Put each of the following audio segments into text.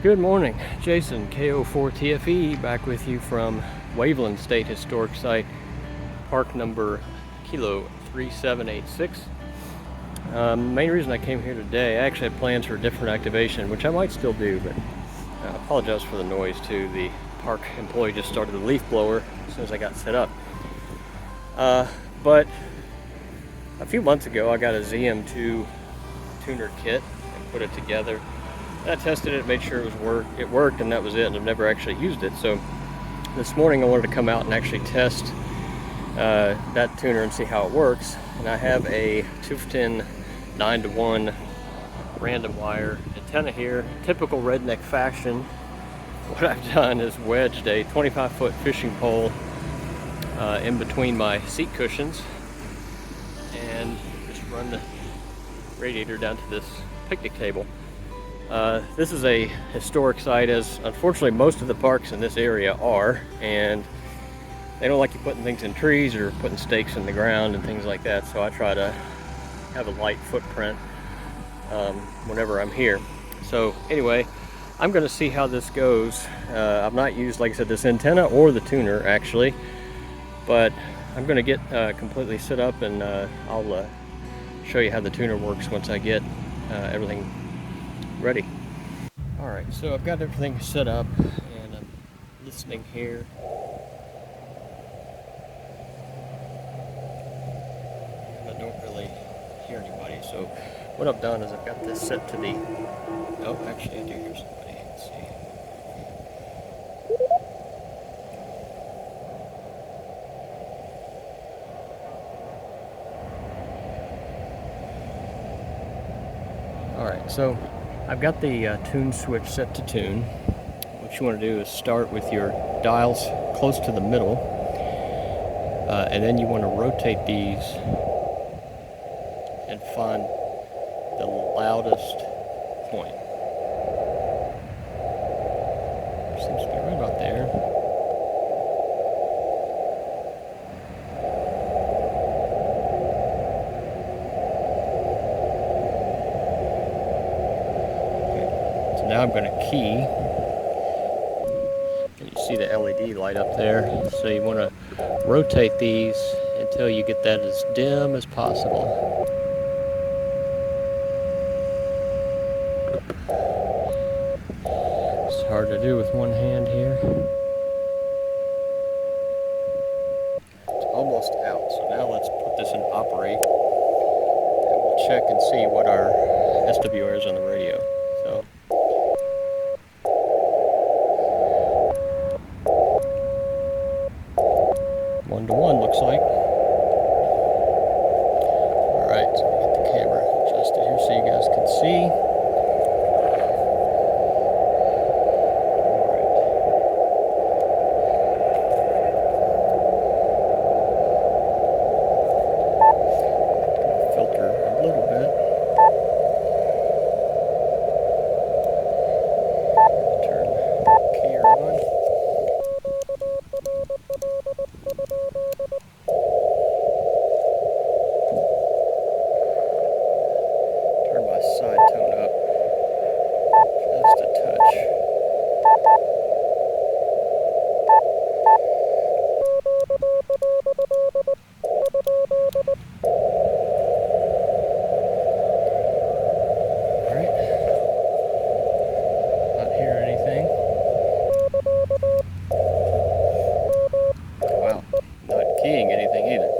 Good morning, Jason, KO4TFE, back with you from Waveland State Historic Site, park number Kilo 3786. Main reason I came here today, I actually had plans for a different activation, which I might still do, but I apologize for the noise too. The park employee just started the leaf blower as soon as I got set up. But a few months ago, I got a ZM-2 tuner kit and put it together. I tested it, made sure it worked, and that was it, and I've never actually used it. So this morning I wanted to come out and actually test that tuner and see how it works. And I have a Tufteln 9-to-1 random wire antenna here. Typical redneck fashion, what I've done is wedged a 25-foot fishing pole in between my seat cushions and just run the radiator down to this picnic table. This is a historic site, as unfortunately most of the parks in this area are, and they don't like you putting things in trees or putting stakes in the ground and things like that, so I try to have a light footprint whenever I'm here. So anyway, I'm going to see how this goes. I've not used, like I said, this antenna or the tuner actually, but I'm going to get completely set up, and I'll show you how the tuner works once I get everything ready. Alright, so I've got everything set up and I'm listening here. And I don't really hear anybody, so what I've done is I've got this set to the... Oh, actually I do hear somebody. Let's see. Alright, so I've got the tune switch set to tune. What you want to do is start with your dials close to the middle, and then you want to rotate these and find the loudest point. Seems to be right about there. Now I'm going to key, and you see the LED light up there, so you want to rotate these until you get that as dim as possible. It's hard to do with one hand here. It's almost out, so now let's put this in operate, and we'll check and see what our SWR is on the radio. So 1-to-1 looks like. Alright, so we get the camera adjusted here so you guys can see. Alright. Filter a little bit. Turn the keyer on. Side tone up just a touch. All right. Not hear anything. Wow, not keying anything either.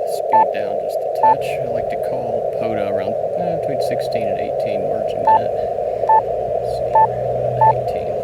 Speed down just a touch. I like to call POTA around between 16 and 18 words a minute. Let's see, go to 18.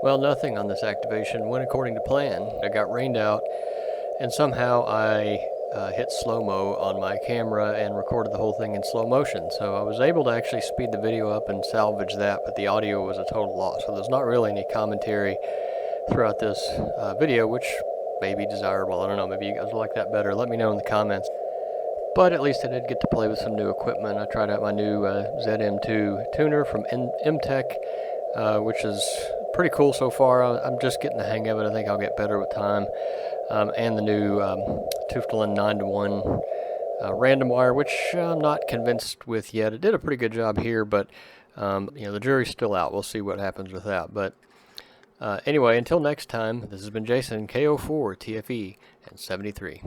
Well, nothing on this activation went according to plan. I got rained out, and somehow I hit slow-mo on my camera and recorded the whole thing in slow motion. So I was able to actually speed the video up and salvage that, but the audio was a total loss. So there's not really any commentary throughout this video, which may be desirable. I don't know, maybe you guys will like that better. Let me know in the comments. But at least I did get to play with some new equipment. I tried out my new ZM-2 tuner from Emtech, which is pretty cool so far. I'm just getting the hang of it. I think I'll get better with time. And the new Tufteln 9-to-1 random wire, which I'm not convinced with yet. It did a pretty good job here, but the jury's still out. We'll see what happens with that. But anyway, until next time, this has been Jason, KO4 TFE and 73.